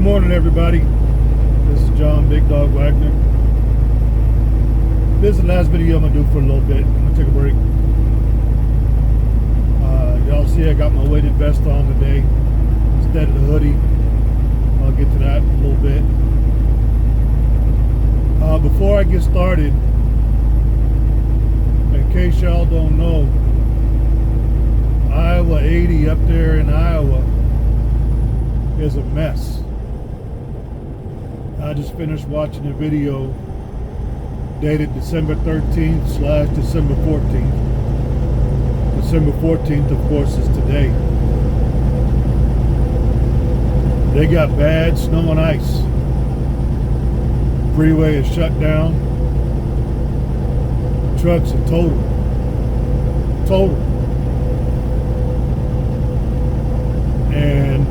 morning, everybody. This is John Big Dog Wagner. This is the last video I'm gonna do for a little bit. I'm gonna take a break. Y'all see I got my weighted vest on today instead of the hoodie. I'll get to that in a little bit. Before I get started, in case y'all don't know, Iowa 80 up there in Iowa is a mess. I just finished watching a video dated December 13th / December 14th. December 14th, of course, is today. They got bad snow and ice. Freeway is shut down. Trucks are totaled. And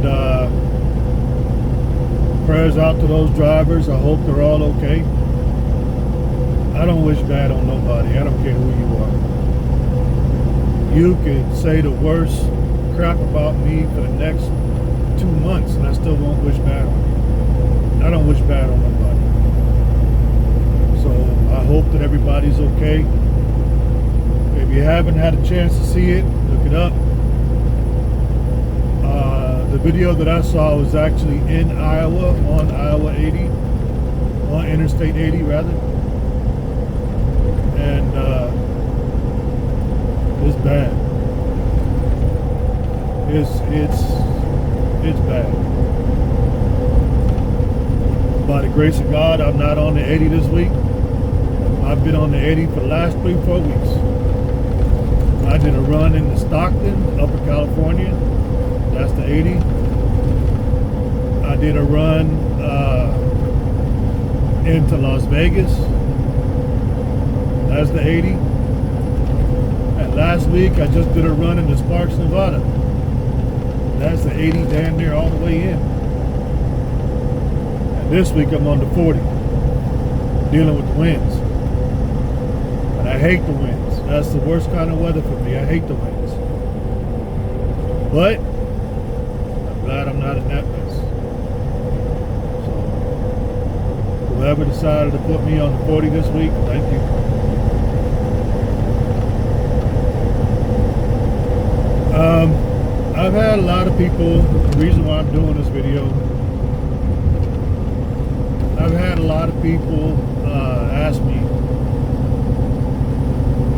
prayers out to those drivers. I hope they're all okay. I don't wish bad on nobody. I don't care who you are. You could say the worst crap about me for the next 2 months and I still won't wish bad on you. I don't wish bad on nobody. So I hope that everybody's okay. If you haven't had a chance to see it, look it up. The video that I saw was actually in Iowa, on Iowa 80, on Interstate 80 rather. And it's bad. It's bad. By the grace of God, I'm not on the 80 this week. I've been on the 80 for the last 3-4 weeks. I did a run into Stockton, Upper California. That's the 80. I did a run into Las Vegas. That's the 80. And last week I just did a run into Sparks, Nevada. That's the 80 damn near all the way in. And this week I'm on the 40, dealing with the winds. And I hate the winds. That's the worst kind of weather for me. I hate the winds. But I'm glad I'm not in that mess. So whoever decided to put me on the 40 this week, thank you. I've had a lot of people, the reason why I'm doing this video, I've had a lot of people ask me,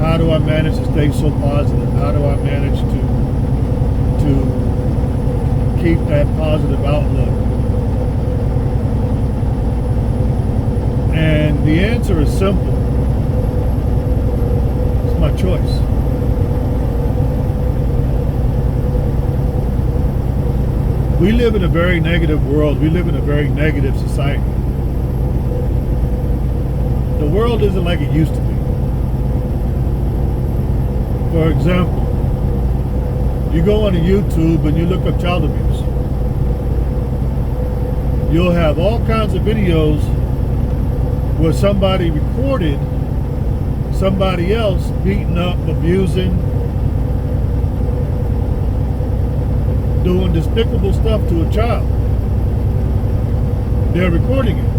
how do I manage to stay so positive? How do I manage to keep that positive outlook? And the answer is simple. It's my choice. We live in a very negative world. We live in a very negative society. The world isn't like it used to be. For example, you go on YouTube and you look up child abuse. You'll have all kinds of videos where somebody recorded somebody else beating up, abusing, doing despicable stuff to a child. They're recording it.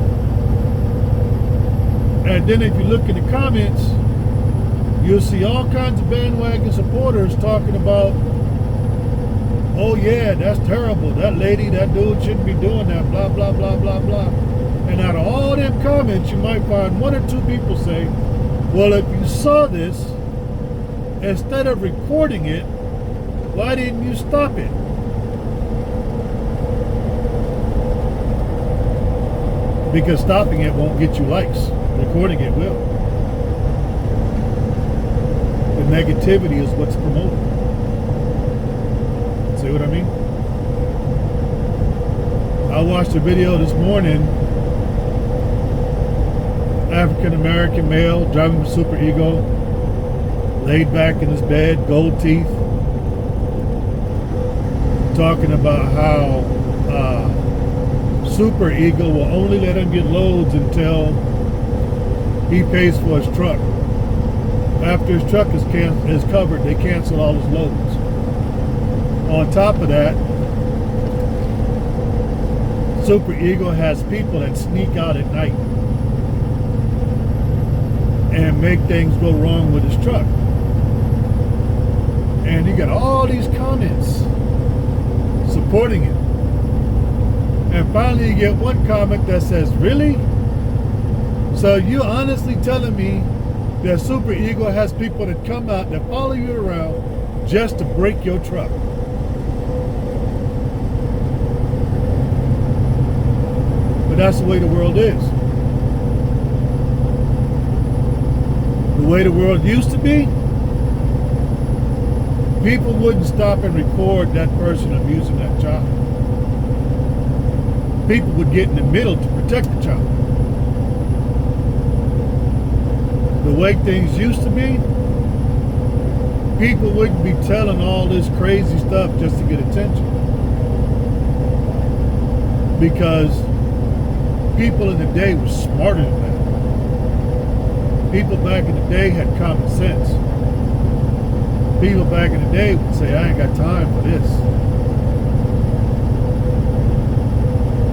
And then if you look in the comments, you'll see all kinds of bandwagon supporters talking about, oh yeah, that's terrible. That lady, that dude shouldn't be doing that, blah, blah, blah, blah, blah. And out of all them comments, you might find 1 or 2 people say, well, if you saw this, instead of recording it, why didn't you stop it? Because stopping it won't get you likes. Recording it will. The negativity is what's promoted. See what I mean? I watched a video this morning. African American male driving a Super Ego, laid back in his bed, gold teeth, talking about how Super Ego will only let him get loads until he pays for his truck. After his truck is covered, they cancel all his loads. On top of that, Super Ego has people that sneak out at night and make things go wrong with his truck. And you got all these comments supporting it. And finally you get one comment that says, really? So you honestly telling me that Super Ego has people that come out that follow you around just to break your truck? But that's the way the world is. The way the world used to be, people wouldn't stop and record that person abusing that child. People would get in the middle to protect the child. The way things used to be, people wouldn't be telling all this crazy stuff just to get attention. Because people in the day were smarter than that. People back in the day had common sense. People back in the day would say, I ain't got time for this.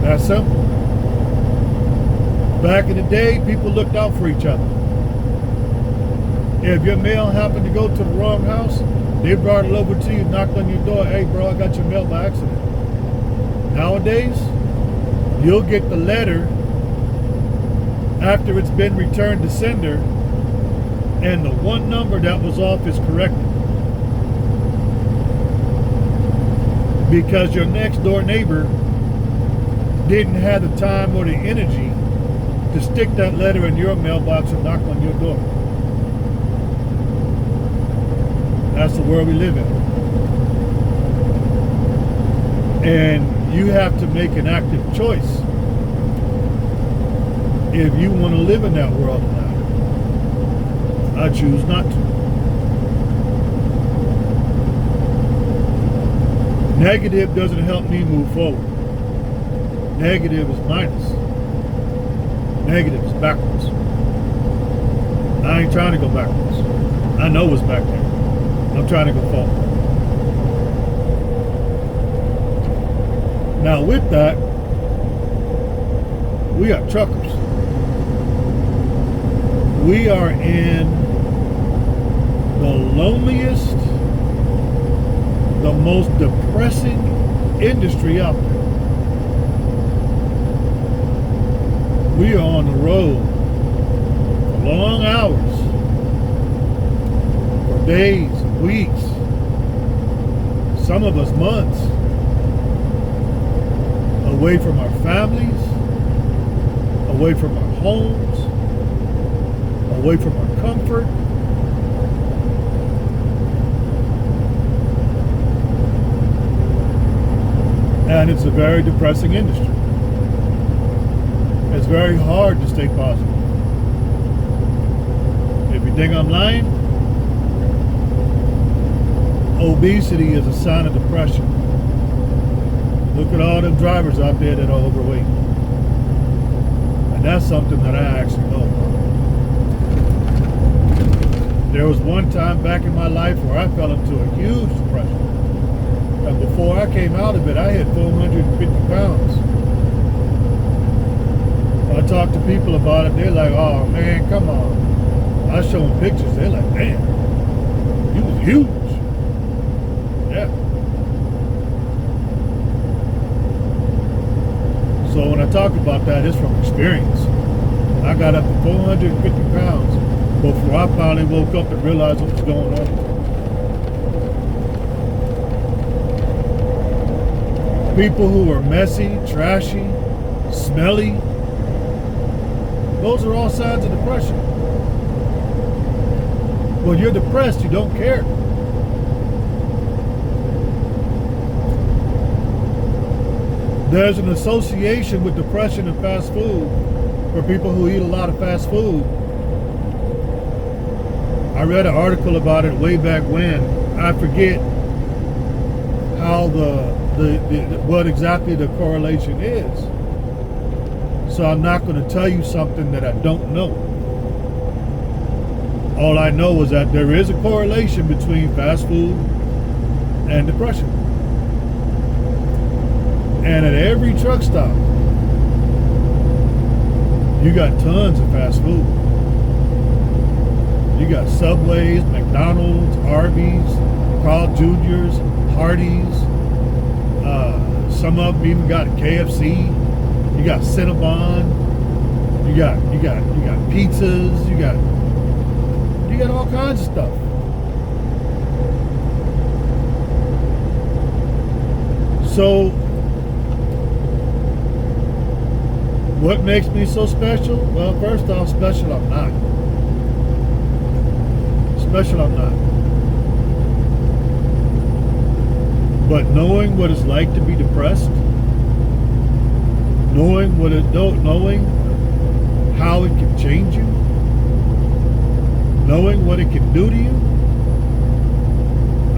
That's simple. Back in the day, people looked out for each other. If your mail happened to go to the wrong house, they brought it over to you, knocked on your door, hey bro, I got your mail by accident. Nowadays, you'll get the letter after it's been returned to sender, and the one number that was off is corrected. Because your next door neighbor didn't have the time or the energy to stick that letter in your mailbox and knock on your door. That's the world we live in. And you have to make an active choice if you want to live in that world or not. I choose not to. Negative doesn't help me move forward. Negative is minus. Negative is backwards. I ain't trying to go backwards. I know what's back there. I'm trying to go forward. Now with that, we are truckers. We are in the loneliest, the most depressing industry out there. We are on the road for long hours, for days, weeks, some of us months, away from our families, away from our homes, away from our comfort. And it's a very depressing industry. It's very hard to stay positive. If you think I'm lying, obesity is a sign of depression. Look at all them drivers out there that are overweight. And that's something that I actually know about. There was one time back in my life where I fell into a huge depression. And before I came out of it, I had 450 pounds. I talk to people about it, they're like, oh man, come on. I show them pictures, they're like, damn, you was huge. Yeah. So when I talk about that, it's from experience. I got up to 450 pounds before I finally woke up and realized what was going on. People who are messy, trashy, smelly, those are all signs of depression. When you're depressed, you don't care. There's an association with depression and fast food for people who eat a lot of fast food. I read an article about it way back when. I forget how what exactly the correlation is. So I'm not going to tell you something that I don't know. All I know is that there is a correlation between fast food and depression. And at every truck stop, You got tons of fast food. You got Subways, McDonald's, Arby's, Carl Jr.'s, Hardee's. Some of them even got KFC. You got Cinnabon. You got pizzas. You got all kinds of stuff. So, what makes me so special? Well, first off, special I'm not. Special I'm not. But knowing what it's like to be depressed, knowing how it can change you, knowing what it can do to you,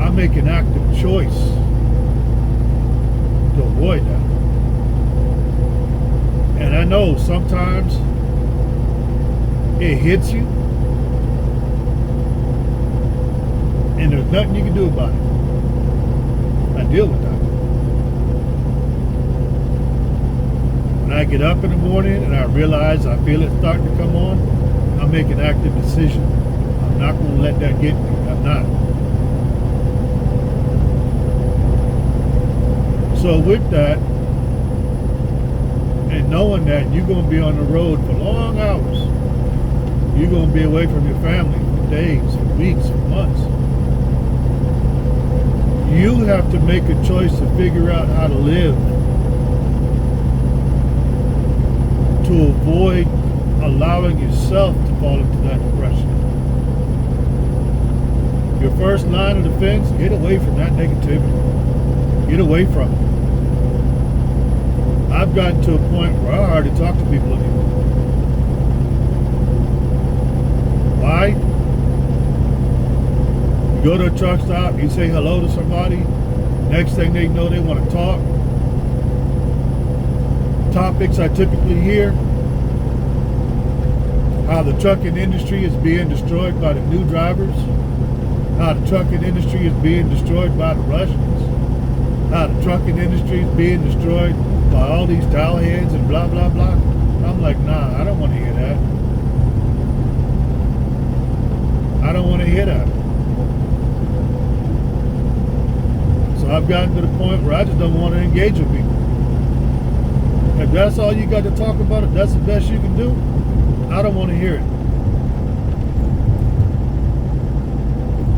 I make an active choice to avoid that. And I know sometimes it hits you, and there's nothing you can do about it. I deal with that. When I get up in the morning and I realize I feel it starting to come on, I make an active decision. I'm not going to let that get me. I'm not. So with that, and knowing that you're going to be on the road for long hours, you're going to be away from your family for days, for weeks, for months. You have to make a choice to figure out how to live to avoid allowing yourself to fall into that depression. Your first line of defense, get away from that negativity. Get away from it. I've gotten to a point where I hardly talk to people anymore. Why? You go to a truck stop, you say hello to somebody, next thing they know they want to talk. Topics I typically hear: how the trucking industry is being destroyed by the new drivers, how the trucking industry is being destroyed by the Russians, how the trucking industry is being destroyed by all these towelheads and blah, blah, blah. I'm like, nah, I don't want to hear that. I don't want to hear that. So I've gotten to the point where I just don't want to engage with people. If that's all you got to talk about, if that's the best you can do, I don't want to hear it.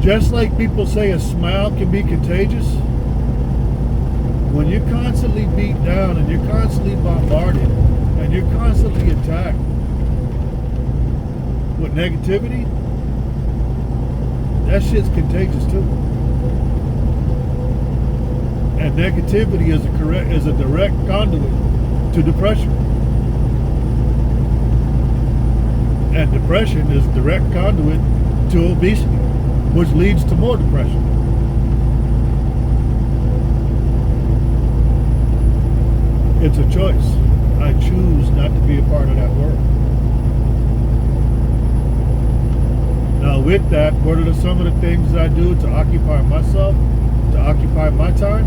Just like people say a smile can be contagious, when you're constantly beat down and you're constantly bombarded and you're constantly attacked with negativity, that shit's contagious too. And negativity is a direct conduit to depression. And depression is a direct conduit to obesity, which leads to more depression. It's a choice. I choose not to be a part of that world. Now with that, what are some of the things I do to occupy myself, to occupy my time?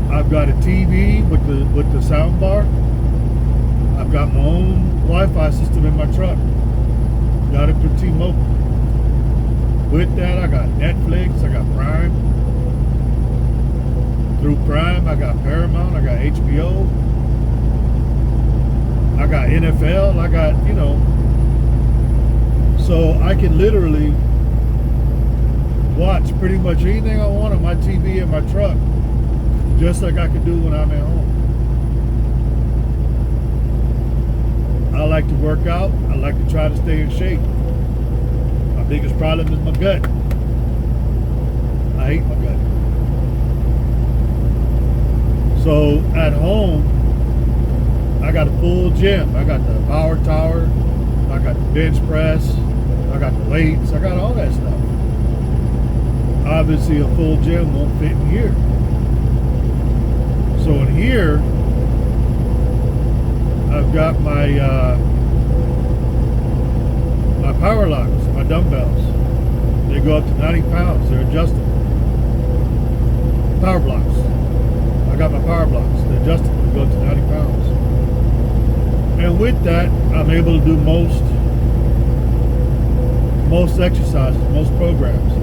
I've got a TV with the sound bar. I've got my own Wi-Fi system in my truck. Got it through T-Mobile. With that, I got Netflix, I got Prime. Through Prime, I got Paramount, I got HBO, I got NFL, I got, so I can literally watch pretty much anything I want on my TV in my truck, just like I can do when I'm at home. I like to work out. I like to try to stay in shape. My biggest problem is my gut. I hate my gut. So at home, I got a full gym. I got the power tower, I got the bench press, I got the weights, I got all that stuff. Obviously a full gym won't fit in here. So in here, I've got my my power locks, my dumbbells. They go up to 90 pounds. They're adjustable. Power blocks. I got my power blocks. They're adjustable. They go up to 90 pounds. And with that, I'm able to do most exercises, most programs.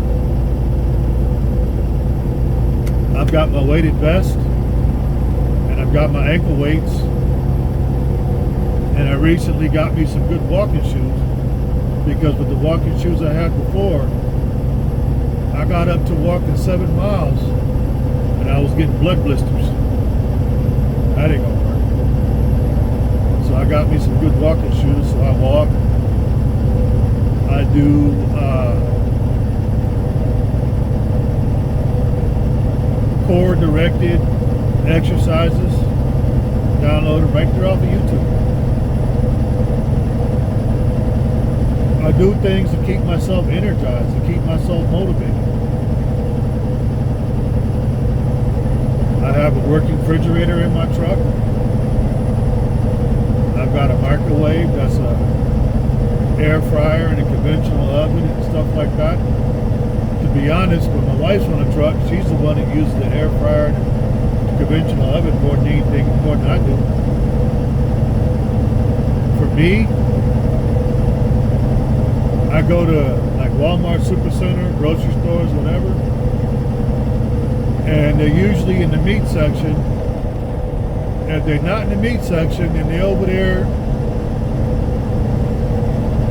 I've got my weighted vest, and I've got my ankle weights, and I recently got me some good walking shoes, because with the walking shoes I had before, I got up to walking 7 miles and I was getting blood blisters. That ain't gonna work. So I got me some good walking shoes, so I walk. I do core directed exercises. Download them right there off of YouTube. I do things to keep myself energized, to keep myself motivated. I have a working refrigerator in my truck. I've got a microwave that's a air fryer and a conventional oven and stuff like that. To be honest, when my wife's on the truck, she's the one that uses the air fryer and the conventional oven more than anything, more than I do. For me, I go to like Walmart, Supercenter, grocery stores, whatever, and they're usually in the meat section. If they're not in the meat section and they're over there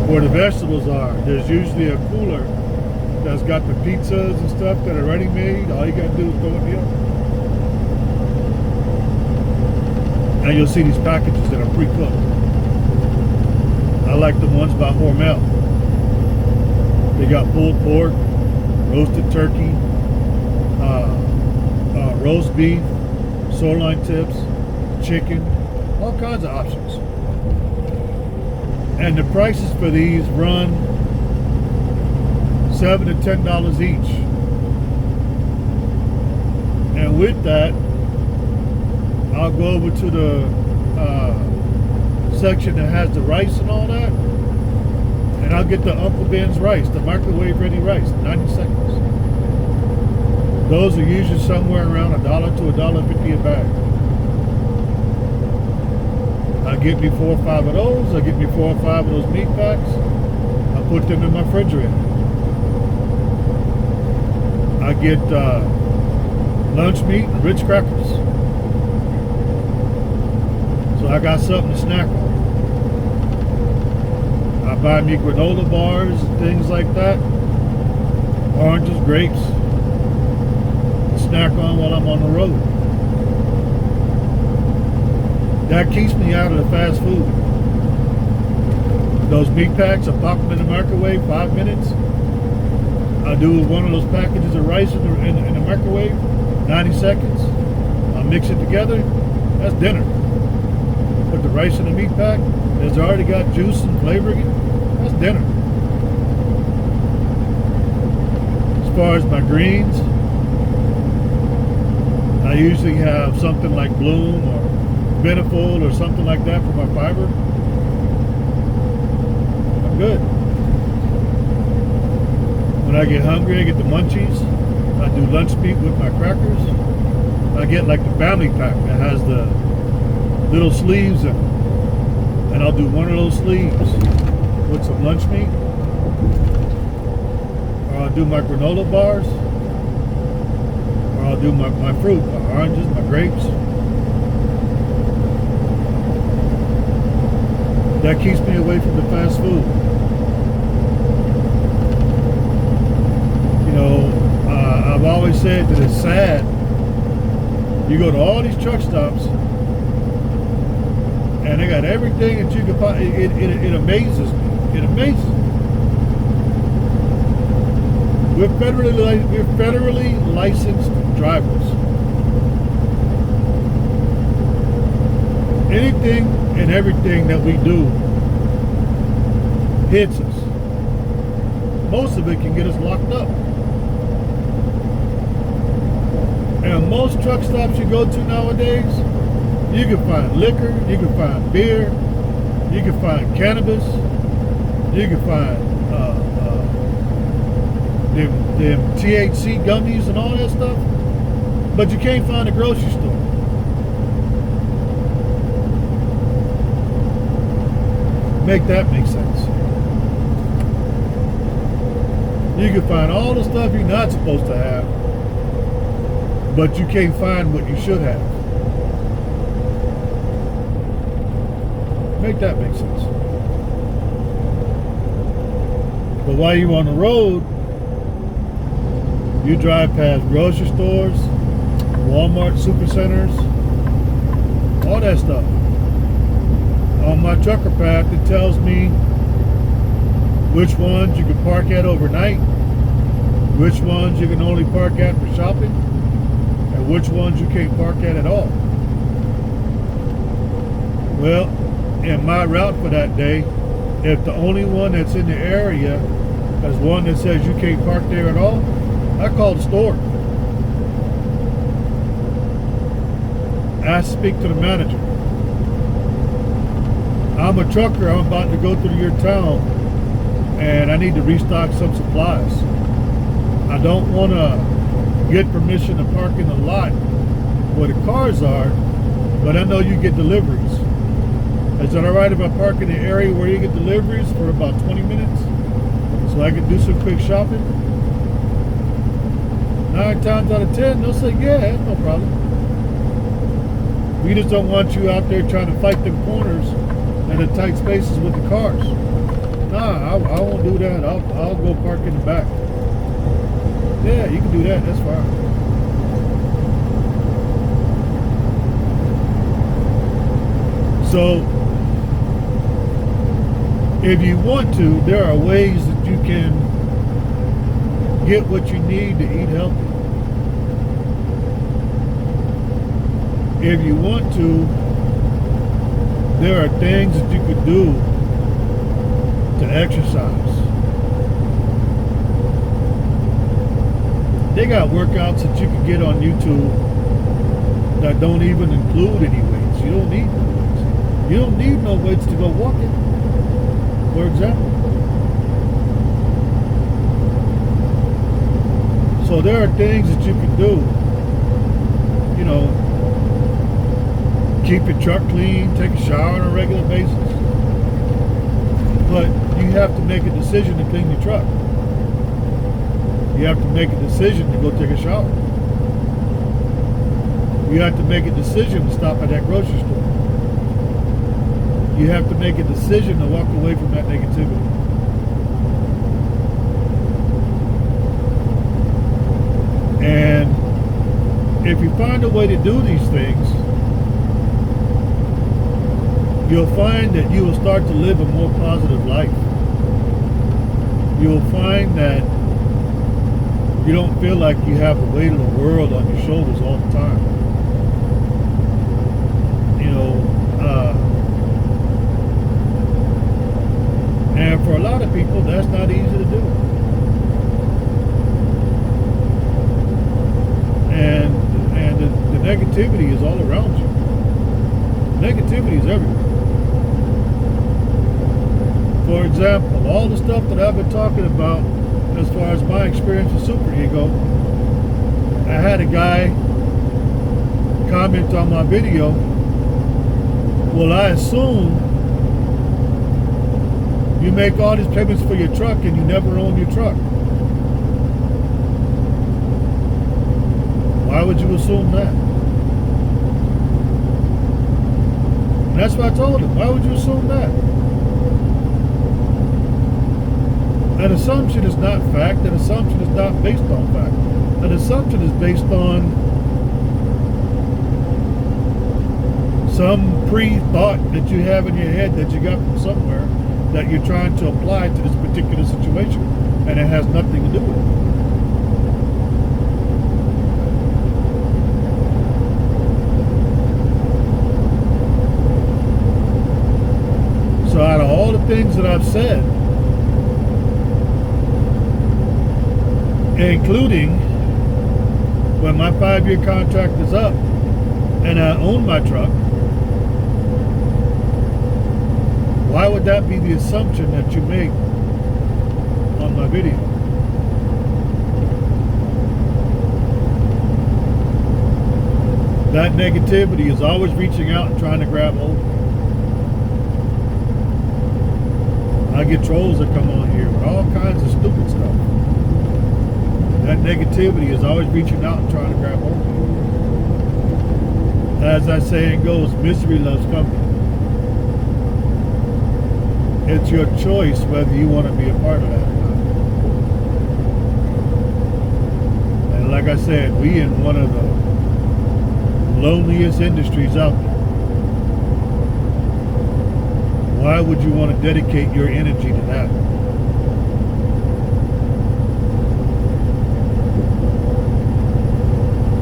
where the vegetables are, there's usually a cooler that's got the pizzas and stuff that are ready made. All you gotta do is go in here, and you'll see these packages that are pre-cooked. I like the ones by Hormel. They got pulled pork, roasted turkey, roast beef, sirloin tips, chicken, all kinds of options. And the prices for these run $7 to $10 each. And with that, I'll go over to the section that has the rice and all that, and I'll get the Uncle Ben's rice, the microwave ready rice, 90 seconds. Those are usually somewhere around $1 to $1.50 a bag. I get me 4 or 5 of those. I get me 4 or 5 of those meat packs. I put them in my refrigerator. I get lunch meat and Ritz crackers. So I got something to snack on. I buy me granola bars and things like that. Oranges, grapes. Snack on while I'm on the road. That keeps me out of the fast food. Those meat packs, I pop them in the microwave, 5 minutes. I do one of those packages of rice in the microwave, 90 seconds. I mix it together. That's dinner. Put the rice in the meat pack. It's already got juice and flavor in it. That's dinner. As far as my greens, I usually have something like Bloom or Beneful or something like that for my fiber. I'm good. When I get hungry, I get the munchies. I do lunch meat with my crackers. I get like the family pack that has the little sleeves in it. And I'll do one of those sleeves with some lunch meat. Or I'll do my granola bars. Or I'll do my fruit, my oranges, my grapes. That keeps me away from the fast food. You know, I've always said that it's sad. You go to all these truck stops, and they got everything that you could buy. It amazes me. It amazes me. We're federally licensed drivers. Anything and everything that we do hits us. Most of it can get us locked up. And most truck stops you go to nowadays, you can find liquor, you can find beer, you can find cannabis, you can find them THC gummies and all that stuff, but you can't find a grocery store. Make that make sense. You can find all the stuff you're not supposed to have, but you can't find what you should have. Make that make sense. But while you're on the road, you drive past grocery stores, Walmart supercenters, all that stuff. On my trucker path, it tells me which ones you can park at overnight, which ones you can only park at for shopping, and which ones you can't park at all. Well, in my route for that day, if the only one that's in the area is one that says you can't park there at all, I call the store. I speak to the manager. I'm a trucker. I'm about to go through your town and I need to restock some supplies. I don't want to get permission to park in the lot where the cars are, but I know you get deliveries. Is it all right if I park in the area where you get deliveries for about 20 minutes so I can do some quick shopping? 9 times out of 10, they'll say, yeah, that's no problem. We just don't want you out there trying to fight them corners and the tight spaces with the cars. Nah, I won't do that. I'll go park in the back. Yeah, you can do that. That's fine. So, if you want to, there are ways that you can get what you need to eat healthy. If you want to, there are things that you could do to exercise. They got workouts that you can get on YouTube that don't even include any weights. You don't need no weights. You don't need no weights to go walking, for example. So there are things that you can do, you know, keep your truck clean, take a shower on a regular basis. But you have to make a decision to clean your truck. You have to make a decision to go take a shower. You have to make a decision to stop at that grocery store. You have to make a decision to walk away from that negativity. And if you find a way to do these things, you'll find that you will start to live a more positive life. You'll find that you don't feel like you have the weight of the world on your shoulders all the time. You know, and for a lot of people, that's not easy to do. And the negativity is all around you. Negativity is everywhere. For example, all the stuff that I've been talking about as far as my experience with superego, I had a guy comment on my video, well, I assume you make all these payments for your truck and you never own your truck. Why would you assume that? And that's what I told him. Why would you assume that? An assumption is not fact. An assumption is not based on fact. An assumption is based on some pre-thought that you have in your head that you got from somewhere that you're trying to apply to this particular situation, and it has nothing to do with it. So out of all the things that I've said, including when my 5-year contract is up and I own my truck, why would that be the assumption that you make on my video? That negativity is always reaching out and trying to grab hold. I get trolls that come on here with all kinds of stupid stuff. That negativity is always reaching out and trying to grab hold of you. As that saying goes, misery loves company. It's your choice whether you want to be a part of that or not. And like I said, we in one of the loneliest industries out there. Why would you want to dedicate your energy to that?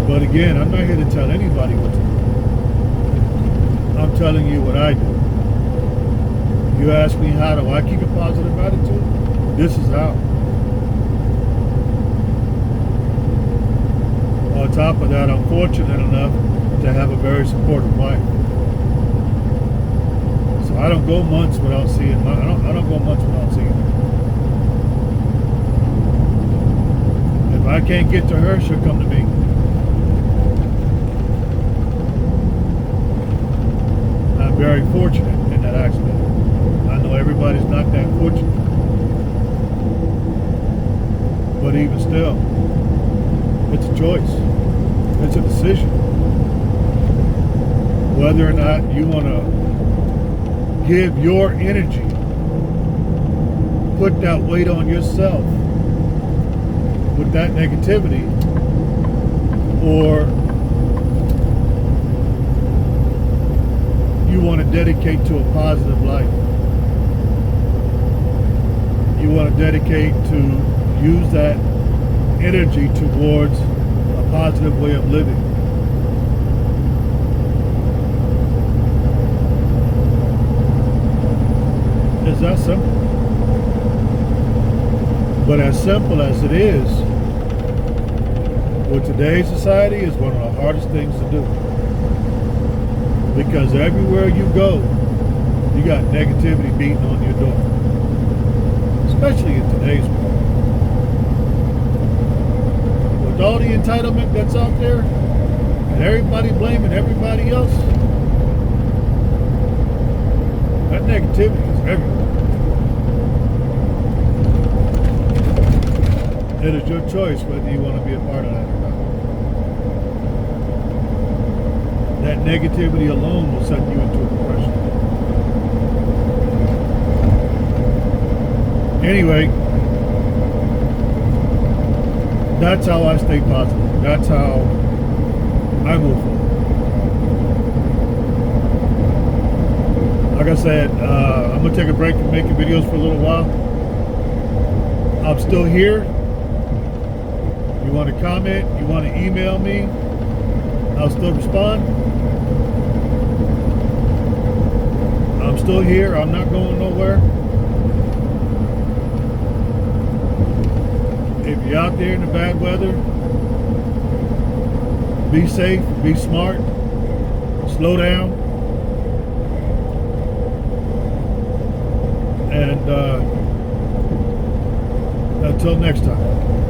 But again, I'm not here to tell anybody what to do. I'm telling you what I do. You ask me how do I keep a positive attitude? This is how. On top of that, I'm fortunate enough to have a very supportive wife. So I don't go months without seeing I don't go months without seeing her. If I can't get to her, she'll come to me. I'm very fortunate in that aspect. I know everybody's not that fortunate. But even still, it's a choice. It's a decision. Whether or not you want to give your energy, put that weight on yourself with that negativity, or you want to dedicate to a positive life. You want to dedicate to use that energy towards a positive way of living. It's that simple. But as simple as it is, with today's society, is one of the hardest things to do. Because everywhere you go, you got negativity beating on your door. Especially in today's world. With all the entitlement that's out there, and everybody blaming everybody else, that negativity is everywhere. It is your choice whether you want to be a part of that or not. That negativity alone will send you into a depression. Anyway, that's how I stay positive. That's how I move forward. Like I said, I'm going to take a break from making videos for a little while. I'm still here. You want to comment, you want to email me, I'll still respond. I'm still here. I'm not going nowhere. If you're out there in the bad weather, be safe, be smart, slow down, and until next time.